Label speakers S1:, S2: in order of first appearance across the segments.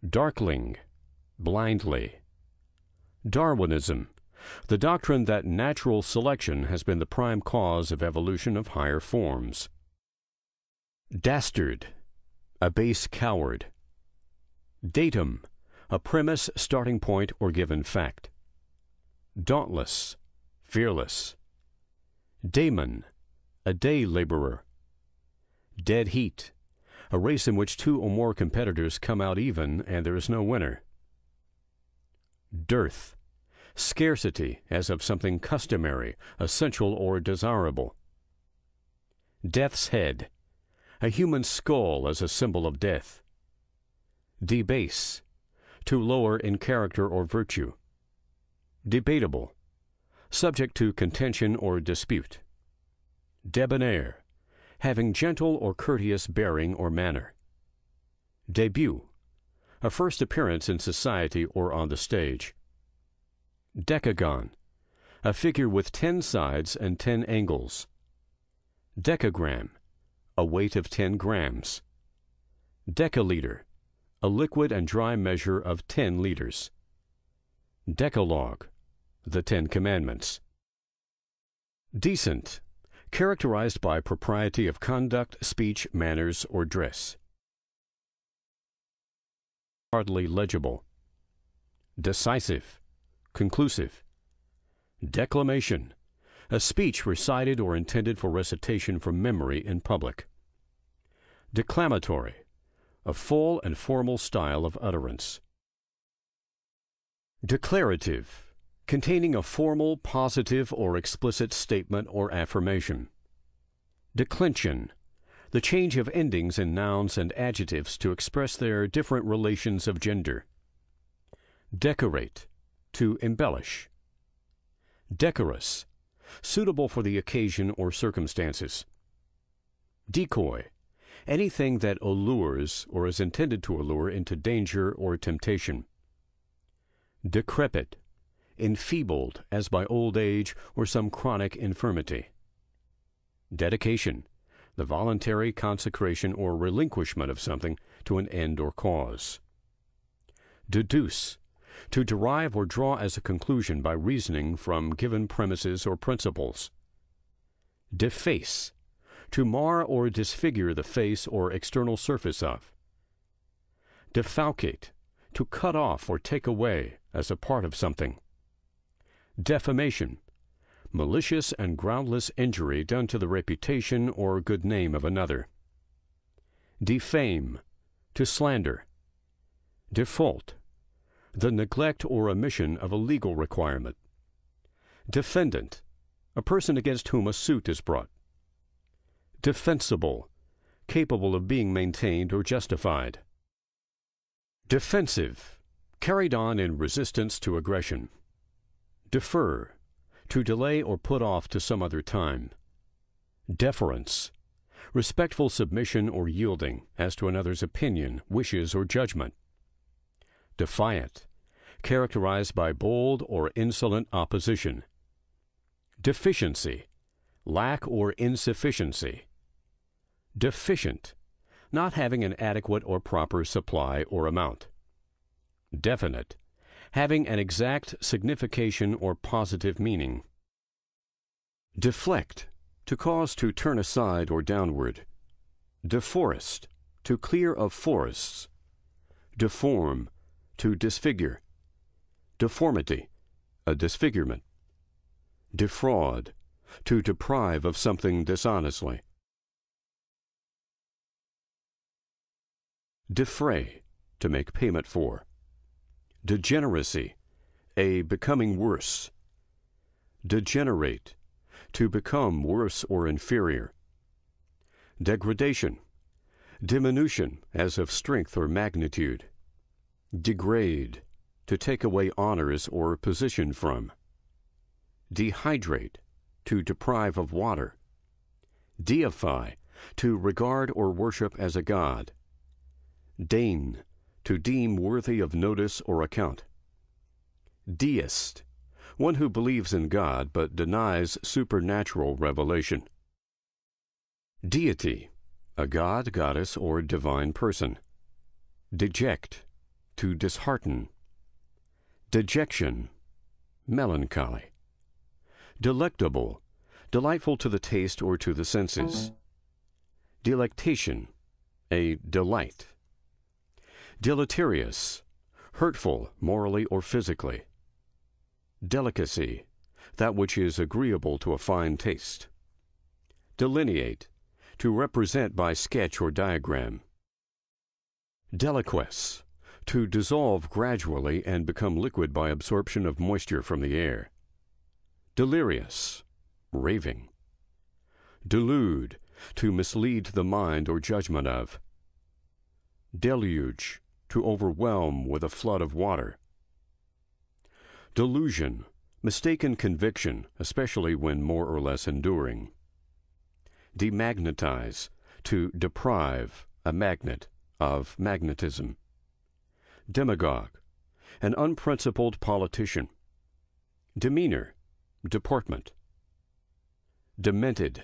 S1: Darkling, blindly. Darwinism, the doctrine that natural selection has been the prime cause of evolution of higher forms. Dastard, a base coward. Datum, a premise, starting point, or given fact. Dauntless, fearless. Daemon, a day laborer. Dead heat, a race in which two or more competitors come out even and there is no winner. Dearth, scarcity as of something customary, essential, or desirable. Death's head, a human skull as a symbol of death. Debase, to lower in character or virtue. Debatable, subject to contention or dispute. Debonair, having gentle or courteous bearing or manner. Debut, a first appearance in society or on the stage. Decagon, a figure with 10 sides and 10 angles. Decagram, a weight of 10 grams. Decaliter, a liquid and dry measure of 10 liters. Decalogue, the 10 Commandments. Decent, characterized by propriety of conduct, speech, manners, or dress. Hardly legible. Decisive, conclusive. Declamation, a speech recited or intended for recitation from memory in public. Declamatory, a full and formal style of utterance. Declarative, containing a formal, positive, or explicit statement or affirmation. Declension, the change of endings in nouns and adjectives to express their different relations of gender. Decorate, to embellish. Decorous, suitable for the occasion or circumstances. Decoy, anything that allures or is intended to allure into danger or temptation. Decrepit, enfeebled as by old age or some chronic infirmity. Dedication, the voluntary consecration or relinquishment of something to an end or cause. Deduce, to derive or draw as a conclusion by reasoning from given premises or principles. Deface, to mar or disfigure the face or external surface of. Defalcate, to cut off or take away as a part of something. Defamation, malicious and groundless injury done to the reputation or good name of another. Defame, to slander. Default, the neglect or omission of a legal requirement. Defendant, a person against whom a suit is brought. Defensible, capable of being maintained or justified. Defensive, carried on in resistance to aggression. Defer, to delay or put off to some other time. Deference, respectful submission or yielding as to another's opinion, wishes, or judgment. Defiant, characterized by bold or insolent opposition. Deficiency, lack or insufficiency. Deficient, not having an adequate or proper supply or amount. Definite, having an exact signification or positive meaning. Deflect, to cause to turn aside or downward. Deforest, to clear of forests. Deform, to disfigure. Deformity, a disfigurement. Defraud, to deprive of something dishonestly. Defray, to make payment for. Degeneracy, a becoming worse. Degenerate, to become worse or inferior. Degradation, diminution as of strength or magnitude. Degrade, to take away honors or position from. Dehydrate, to deprive of water. Deify, to regard or worship as a god. Deign, to deem worthy of notice or account. Deist, one who believes in God but denies supernatural revelation. Deity, a god, goddess, or divine person. Deject, to dishearten. Dejection, melancholy. Delectable, delightful to the taste or to the senses. Delectation, a delight. Deleterious, hurtful morally or physically. Delicacy, that which is agreeable to a fine taste. Delineate, to represent by sketch or diagram. Deliquesce, to dissolve gradually and become liquid by absorption of moisture from the air. Delirious, raving. Delude, to mislead the mind or judgment of. Deluge, to overwhelm with a flood of water. Delusion, mistaken conviction, especially when more or less enduring. Demagnetize, to deprive, a magnet, of magnetism. Demagogue, an unprincipled politician. Demeanor, deportment. Demented,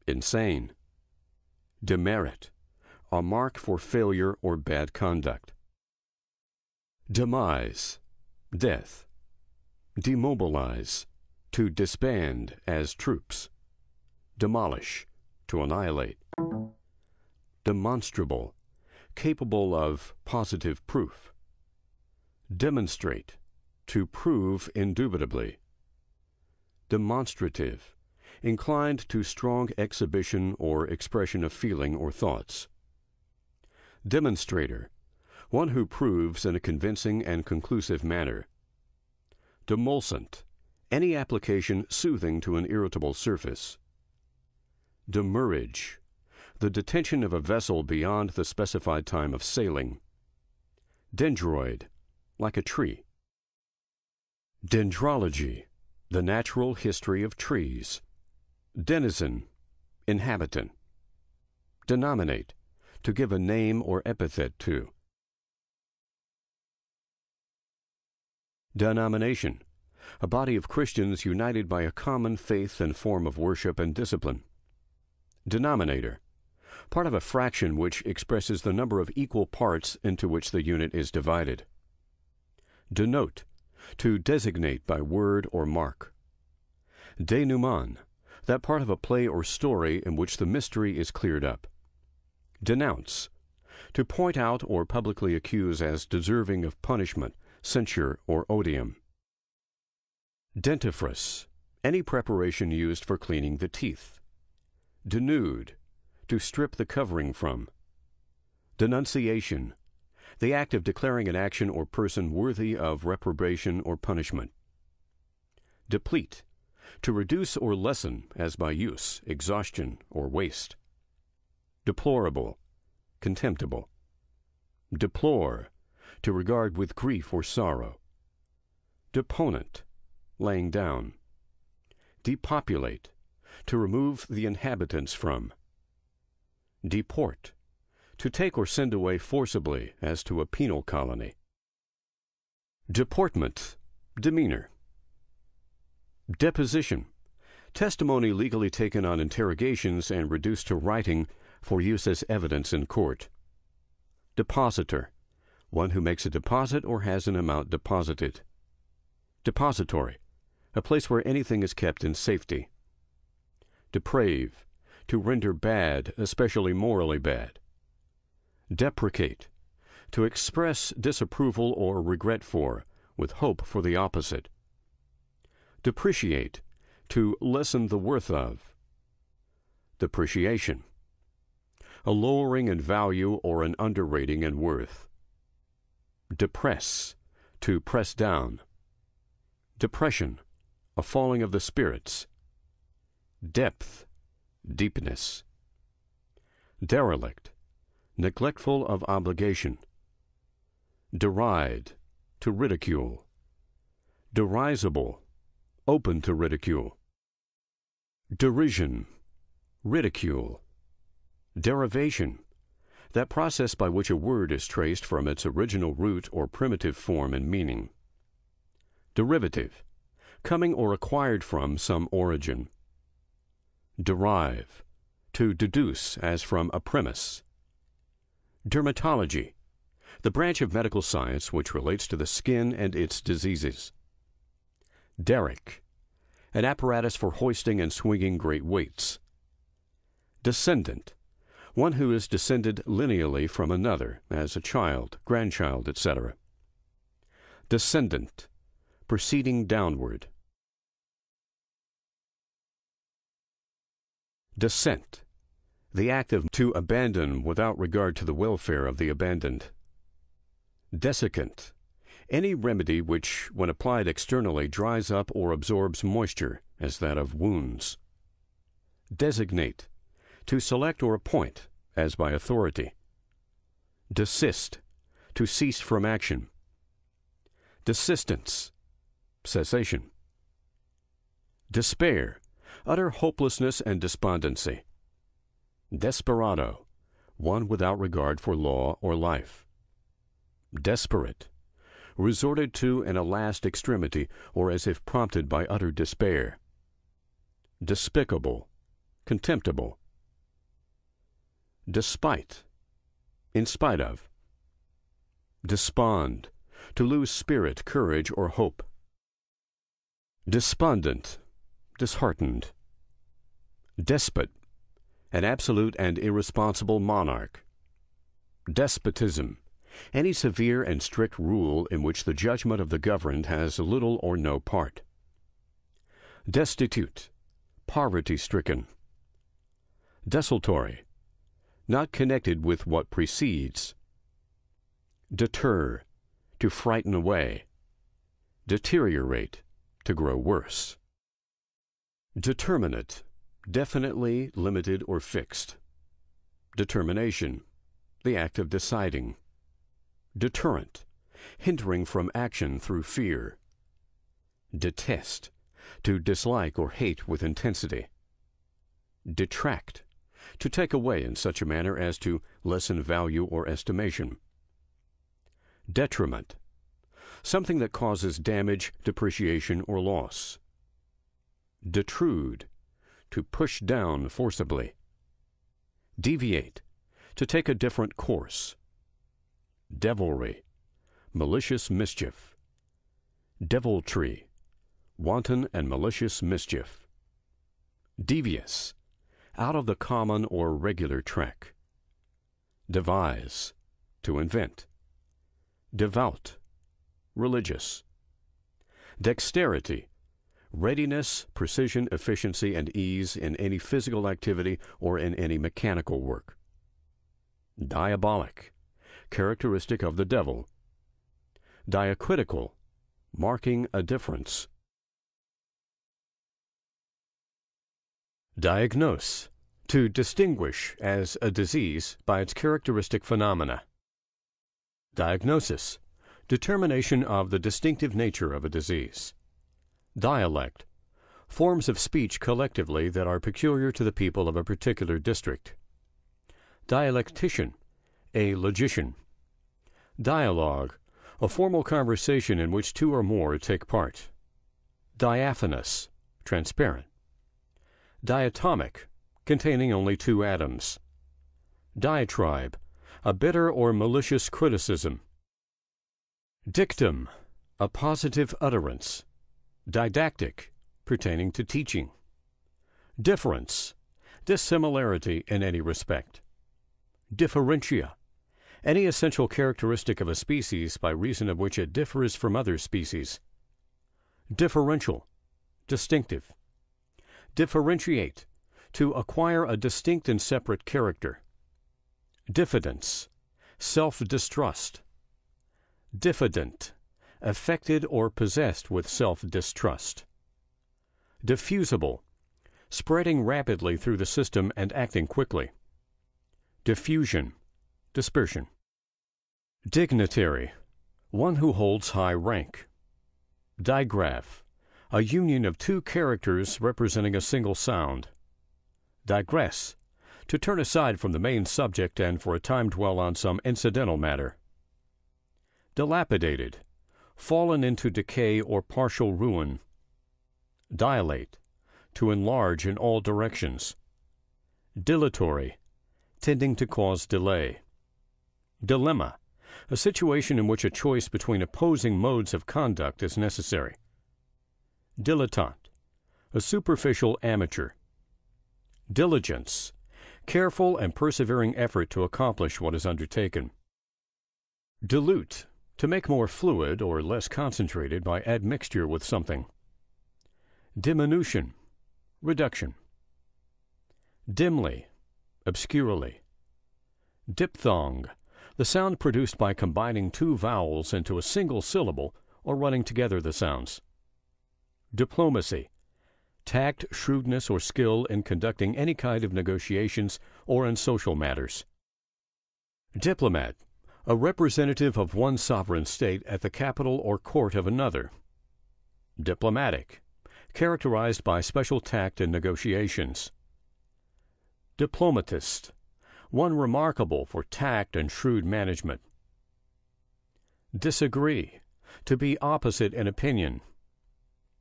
S1: insane. Demerit, a mark for failure or bad conduct. Demise, death. Demobilize, to disband as troops. Demolish, to annihilate. Demonstrable, capable of positive proof. Demonstrate, to prove indubitably. Demonstrative, inclined to strong exhibition or expression of feeling or thoughts. Demonstrator, one who proves in a convincing and conclusive manner. Demulcent, any application soothing to an irritable surface. Demurrage, the detention of a vessel beyond the specified time of sailing. Dendroid, like a tree. Dendrology, the natural history of trees. Denizen, inhabitant. Denominate, to give a name or epithet to. Denomination, a body of Christians united by a common faith and form of worship and discipline. Denominator, part of a fraction which expresses the number of equal parts into which the unit is divided. Denote, to designate by word or mark. Denouement, that part of a play or story in which the mystery is cleared up. Denounce, to point out or publicly accuse as deserving of punishment, censure, or odium. Dentifrice, any preparation used for cleaning the teeth. Denude, to strip the covering from. Denunciation, the act of declaring an action or person worthy of reprobation or punishment. Deplete, to reduce or lessen as by use, exhaustion, or waste. Deplorable, contemptible. Deplore, to regard with grief or sorrow. Deponent, laying down. Depopulate, to remove the inhabitants from. Deport, to take or send away forcibly as to a penal colony. Deportment, demeanor. Deposition, testimony legally taken on interrogations and reduced to writing for use as evidence in court. Depositor, one who makes a deposit or has an amount deposited. Depository, a place where anything is kept in safety. Deprave, to render bad, especially morally bad. Deprecate, to express disapproval or regret for, with hope for the opposite. Depreciate, to lessen the worth of. Depreciation, a lowering in value or an underrating in worth. Depress, to press down. Depression, a falling of the spirits. Depth, deepness. Derelict, neglectful of obligation. Deride, to ridicule. Derisible, open to ridicule. Derision, ridicule. Derivation, that process by which a word is traced from its original root or primitive form and meaning. Derivative, coming or acquired from some origin. Derive, to deduce as from a premise. Dermatology, the branch of medical science which relates to the skin and its diseases. Derrick, an apparatus for hoisting and swinging great weights. Descendant, one who is descended lineally from another, as a child, grandchild, etc. Descendant, proceeding downward. Descent, the act of to abandon without regard to the welfare of the abandoned. Desiccant, any remedy which, when applied externally, dries up or absorbs moisture, as that of wounds. Designate, to select or appoint, as by authority. Desist, to cease from action. Desistance, cessation. Despair, utter hopelessness and despondency. Desperado, one without regard for law or life. Desperate, resorted to in a last extremity, or as if prompted by utter despair. Despicable, contemptible. Despite, in spite of. Despond, to lose spirit, courage, or hope. Despondent, disheartened. Despot, an absolute and irresponsible monarch. Despotism, any severe and strict rule in which the judgment of the governed has little or no part. Destitute, poverty-stricken. Desultory, not connected with what precedes. Deter, to frighten away. Deteriorate, to grow worse. Determinate, definitely limited or fixed. Determination, the act of deciding. Deterrent, hindering from action through fear. Detest, to dislike or hate with intensity. Detract, to take away in such a manner as to lessen value or estimation. Detriment, something that causes damage, depreciation, or loss. Detrude, to push down forcibly. Deviate, to take a different course. Devilry, malicious mischief. Deviltry, wanton and malicious mischief. Devious, out of the common or regular track. Devise, to invent. Devout, religious. Dexterity, readiness, precision, efficiency, and ease in any physical activity or in any mechanical work. Diabolic, characteristic of the devil. Diacritical, marking a difference. Diagnose, to distinguish as a disease by its characteristic phenomena. Diagnosis, determination of the distinctive nature of a disease. Dialect, forms of speech collectively that are peculiar to the people of a particular district. Dialectician, a logician. Dialogue, a formal conversation in which two or more take part. Diaphanous, transparent. Diatomic, containing only two atoms. Diatribe, a bitter or malicious criticism. Dictum, a positive utterance. Didactic, pertaining to teaching. Difference, dissimilarity in any respect. Differentia, any essential characteristic of a species by reason of which it differs from other species. Differential, distinctive. Differentiate, to acquire a distinct and separate character. Diffidence, self-distrust. Diffident, affected or possessed with self-distrust. Diffusible, spreading rapidly through the system and acting quickly. Diffusion, dispersion. Dignitary, one who holds high rank. Digraph, a union of two characters representing a single sound. Digress, to turn aside from the main subject and for a time dwell on some incidental matter. Dilapidated, fallen into decay or partial ruin. Dilate, to enlarge in all directions. Dilatory, tending to cause delay. Dilemma, a situation in which a choice between opposing modes of conduct is necessary. Dilettante, a superficial amateur. Diligence, careful and persevering effort to accomplish what is undertaken. Dilute, to make more fluid or less concentrated by admixture with something. Diminution, reduction. Dimly, obscurely. Diphthong, the sound produced by combining two vowels into a single syllable or running together the sounds. Diplomacy, tact, shrewdness, or skill in conducting any kind of negotiations or in social matters. Diplomat, a representative of one sovereign state at the capital or court of another. Diplomatic, characterized by special tact in negotiations. Diplomatist, one remarkable for tact and shrewd management. Disagree, to be opposite in opinion.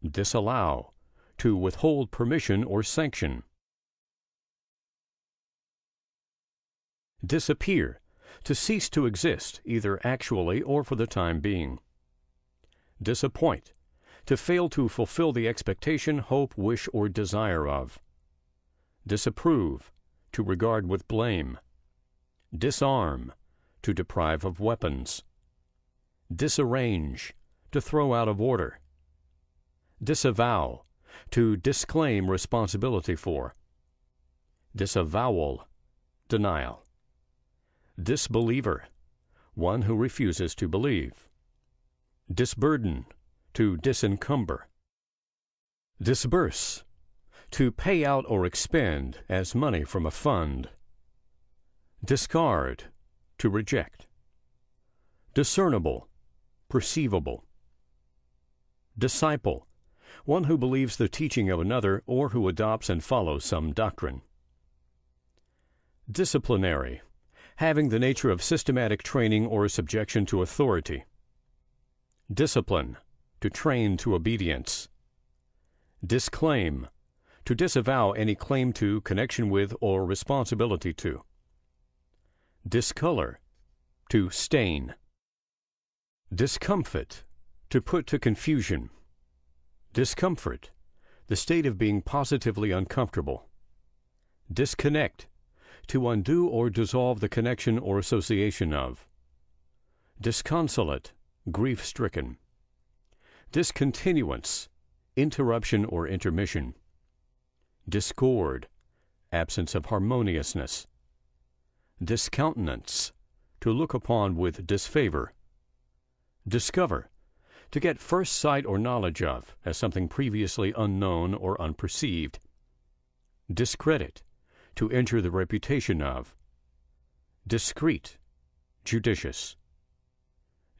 S1: Disallow, to withhold permission or sanction. Disappear, to cease to exist, either actually or for the time being. Disappoint, to fail to fulfill the expectation, hope, wish, or desire of. Disapprove, to regard with blame. Disarm, to deprive of weapons. Disarrange, to throw out of order. Disavow, to disclaim responsibility for. Disavowal, denial. Disbeliever, one who refuses to believe. Disburden, to disencumber. Disburse, to pay out or expend as money from a fund. Discard, to reject. Discernible, perceivable. Disciple, one who believes the teaching of another or who adopts and follows some doctrine. Disciplinary, having the nature of systematic training or subjection to authority. Discipline, to train to obedience. Disclaim, to disavow any claim to, connection with, or responsibility to. Discolor, to stain. Discomfit, to put to confusion. Discomfort, the state of being positively uncomfortable. Disconnect, to undo or dissolve the connection or association of. Disconsolate, grief-stricken. Discontinuance, interruption or intermission. Discord, absence of harmoniousness. Discountenance, to look upon with disfavor. Discover, to get first sight or knowledge of, as something previously unknown or unperceived. Discredit, to injure the reputation of. Discreet, judicious.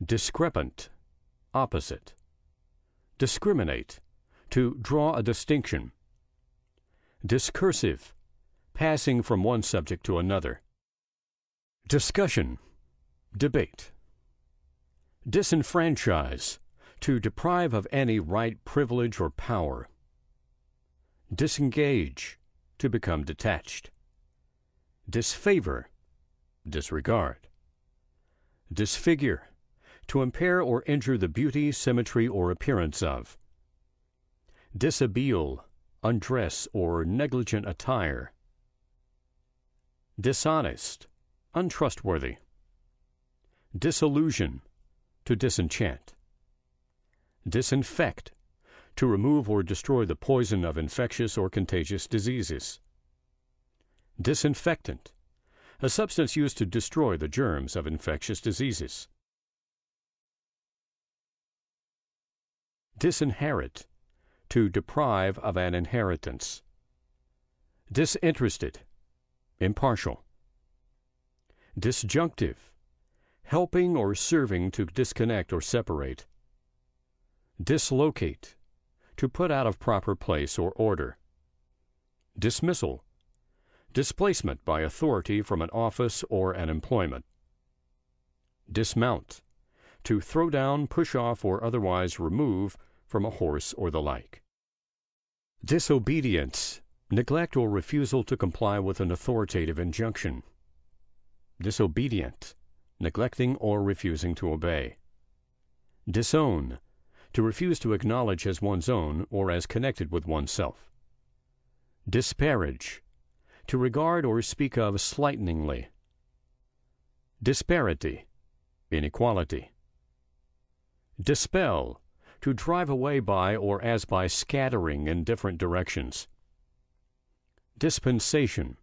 S1: Discrepant, opposite. Discriminate, to draw a distinction. Discursive, passing from one subject to another. Discussion, debate. Disenfranchise, to deprive of any right, privilege, or power. Disengage, to become detached. Disfavor, disregard. Disfigure, to impair or injure the beauty, symmetry, or appearance of. Dishabille, undress or negligent attire. Dishonest, untrustworthy. Disillusion, to disenchant. Disinfect, to remove or destroy the poison of infectious or contagious diseases. Disinfectant, a substance used to destroy the germs of infectious diseases. Disinherit, to deprive of an inheritance. Disinterested, impartial. Disjunctive, helping or serving to disconnect or separate. Dislocate, to put out of proper place or order. Dismissal, displacement by authority from an office or an employment. Dismount, to throw down, push off, or otherwise remove from a horse or the like. Disobedience, neglect or refusal to comply with an authoritative injunction. Disobedient, neglecting or refusing to obey. Disown, to refuse to acknowledge as one's own or as connected with oneself. Disparage, to regard or speak of slightingly. Disparity, inequality. Dispel, to drive away by or as by scattering in different directions. Dispensation,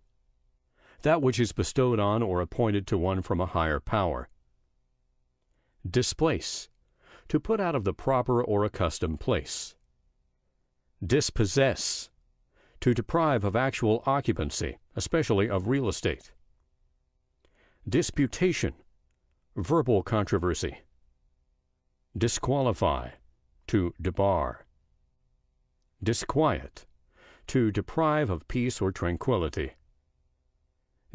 S1: that which is bestowed on or appointed to one from a higher power. Displace, to put out of the proper or accustomed place. Dispossess, to deprive of actual occupancy, especially of real estate. Disputation, verbal controversy. Disqualify, to debar. Disquiet, to deprive of peace or tranquility.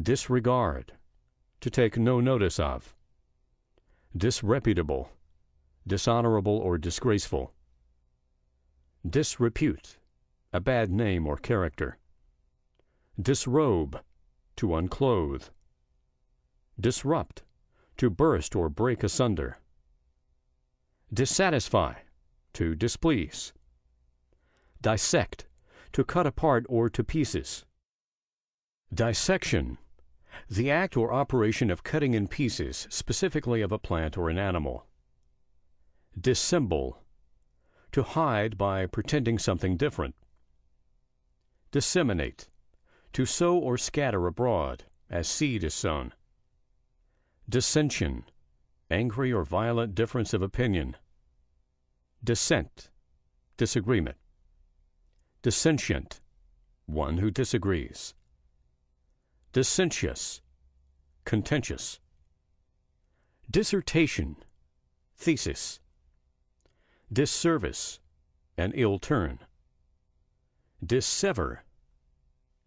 S1: Disregard, to take no notice of. Disreputable, dishonorable or disgraceful. Disrepute, a bad name or character. Disrobe, to unclothe. Disrupt, to burst or break asunder. Dissatisfy, to displease. Dissect, to cut apart or to pieces. Dissection, the act or operation of cutting in pieces, specifically of a plant or an animal. Dissemble, to hide by pretending something different. Disseminate, to sow or scatter abroad, as seed is sown. Dissension, angry or violent difference of opinion. Dissent, disagreement. Dissentient, one who disagrees. Dissentious, contentious. Dissertation, thesis. Disservice, an ill turn. Dissever,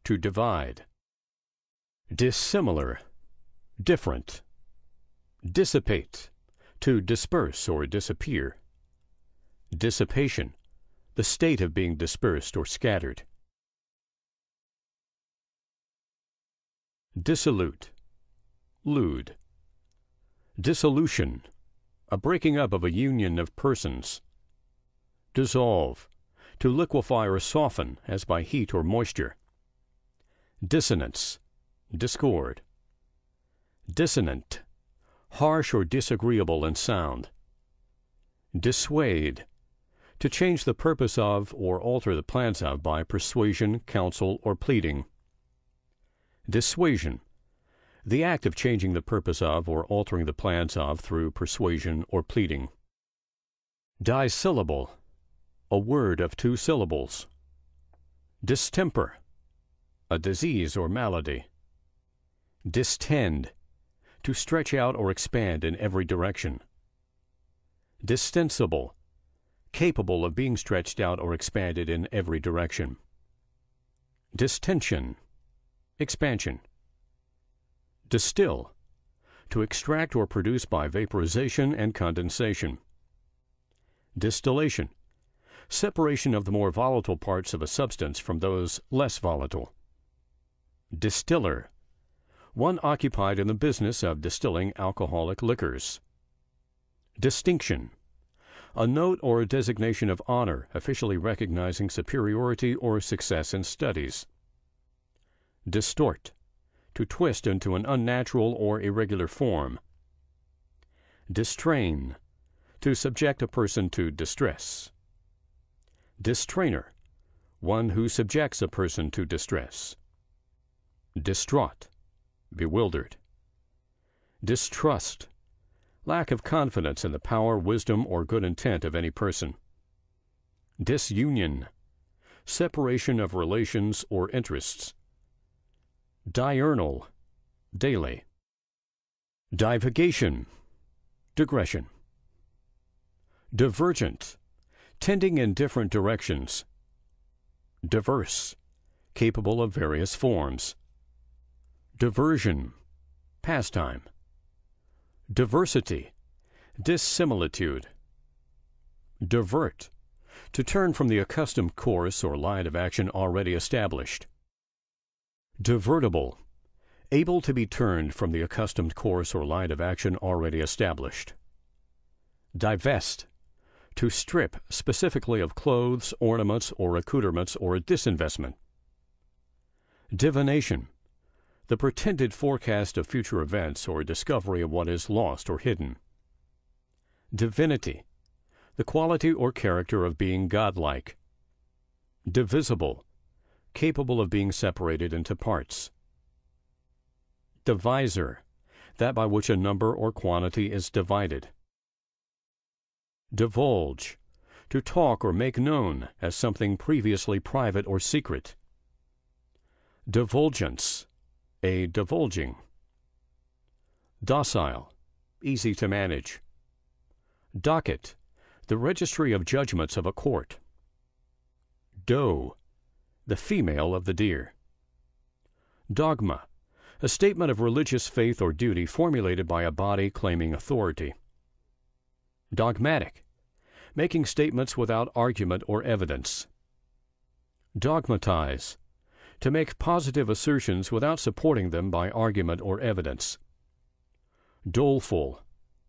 S1: to divide. Dissimilar, different. Dissipate, to disperse or disappear. Dissipation, the state of being dispersed or scattered. Dissolute, lewd. Dissolution, a breaking up of a union of persons. Dissolve, to liquefy or soften, as by heat or moisture. Dissonance, discord. Dissonant, harsh or disagreeable in sound. Dissuade, to change the purpose of or alter the plans of by persuasion, counsel, or pleading. Dissuasion, the act of changing the purpose of or altering the plans of through persuasion or pleading. Dissyllable, a word of 2 syllables. Distemper, a disease or malady. Distend, to stretch out or expand in every direction. Distensible, capable of being stretched out or expanded in every direction. Distension, expansion. Distill, to extract or produce by vaporization and condensation. Distillation, separation of the more volatile parts of a substance from those less volatile. Distiller, one occupied in the business of distilling alcoholic liquors. Distinction, a note or a designation of honor officially recognizing superiority or success in studies. Distort, to twist into an unnatural or irregular form. Distrain, to subject a person to distress. Distrainer, one who subjects a person to distress. Distraught, bewildered. Distrust, lack of confidence in the power, wisdom, or good intent of any person. Disunion, separation of relations or interests. Diurnal, daily. Divagation, digression. Divergent, tending in different directions. Diverse, capable of various forms. Diversion, pastime. Diversity, dissimilitude. Divert, to turn from the accustomed course or line of action already established. Divertible, able to be turned from the accustomed course or line of action already established. Divest, to strip specifically of clothes, ornaments, or accoutrements, or disinvestment. Divination, the pretended forecast of future events or discovery of what is lost or hidden. Divinity, the quality or character of being godlike. Divisible, capable of being separated into parts. Divisor, that by which a number or quantity is divided. Divulge, to talk or make known as something previously private or secret. Divulgence, a divulging. Docile, easy to manage. Docket, the registry of judgments of a court. Doe, the female of the deer. Dogma, a statement of religious faith or duty formulated by a body claiming authority. Dogmatic, making statements without argument or evidence. Dogmatize, to make positive assertions without supporting them by argument or evidence. Doleful,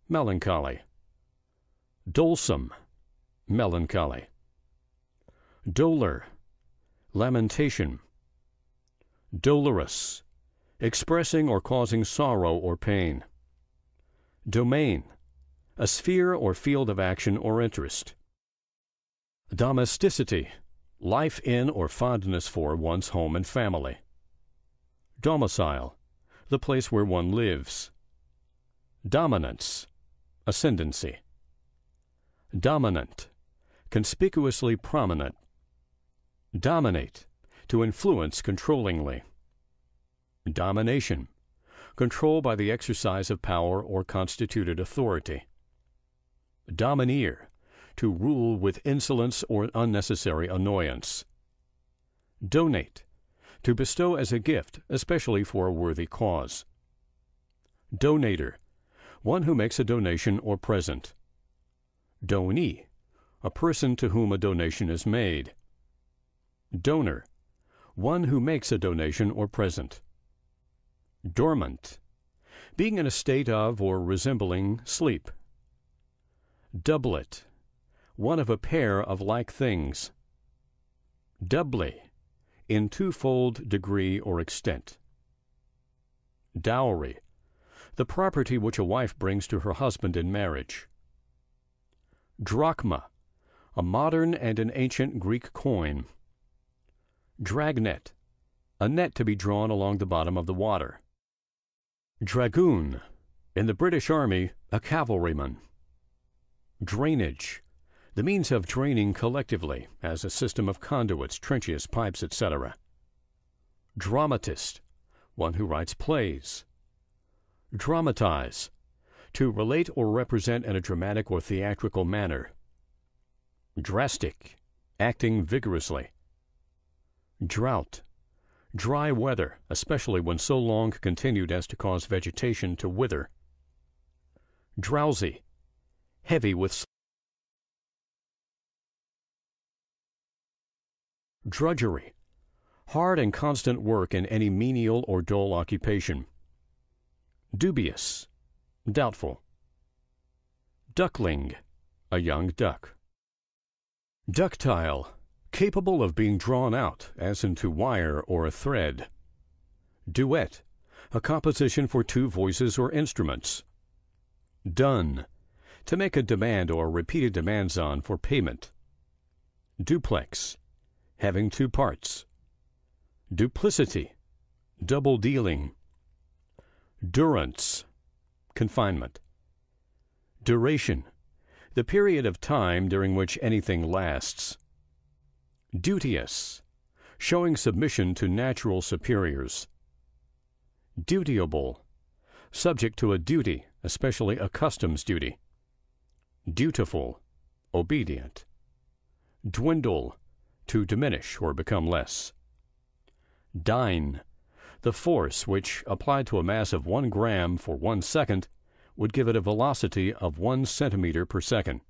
S1: melancholy. Dolesome, melancholy. Dolor, lamentation. Dolorous, expressing or causing sorrow or pain. Domain, a sphere or field of action or interest. Domesticity, life in or fondness for one's home and family. Domicile, the place where one lives. Dominance, ascendancy. Dominant, conspicuously prominent. Dominate, to influence controllingly. Domination, control by the exercise of power or constituted authority. Domineer, to rule with insolence or unnecessary annoyance. Donate, to bestow as a gift, especially for a worthy cause. Donator, one who makes a donation or present. Donee, a person to whom a donation is made. Donor, one who makes a donation or present. Dormant, being in a state of or resembling sleep. Doublet, one of a pair of like things. Doubly, in twofold degree or extent. Dowry, the property which a wife brings to her husband in marriage. Drachma, a modern and an ancient Greek coin. Dragnet, a net to be drawn along the bottom of the water. Dragoon, in the British Army, a cavalryman. Drainage, the means of draining collectively, as a system of conduits, trenches, pipes, etc. Dramatist, one who writes plays. Dramatize, to relate or represent in a dramatic or theatrical manner. Drastic, acting vigorously. Drought, dry weather, especially when so long continued as to cause vegetation to wither. Drowsy, heavy with sleep. Drudgery, hard and constant work in any menial or dull occupation. Dubious, doubtful. Duckling, a young duck. Ductile, capable of being drawn out, as into wire or a thread. Duet, a composition for two voices or instruments. Done, to make a demand or repeated demands on for payment. Duplex, having two parts. Duplicity, double dealing. Durance, confinement. Duration, the period of time during which anything lasts. Duteous, showing submission to natural superiors. Dutiable, subject to a duty, especially a customs duty. Dutiful, obedient. Dwindle, to diminish or become less. Dyne, the force which, applied to a mass of 1 gram for 1 second, would give it a velocity of 1 centimeter per second.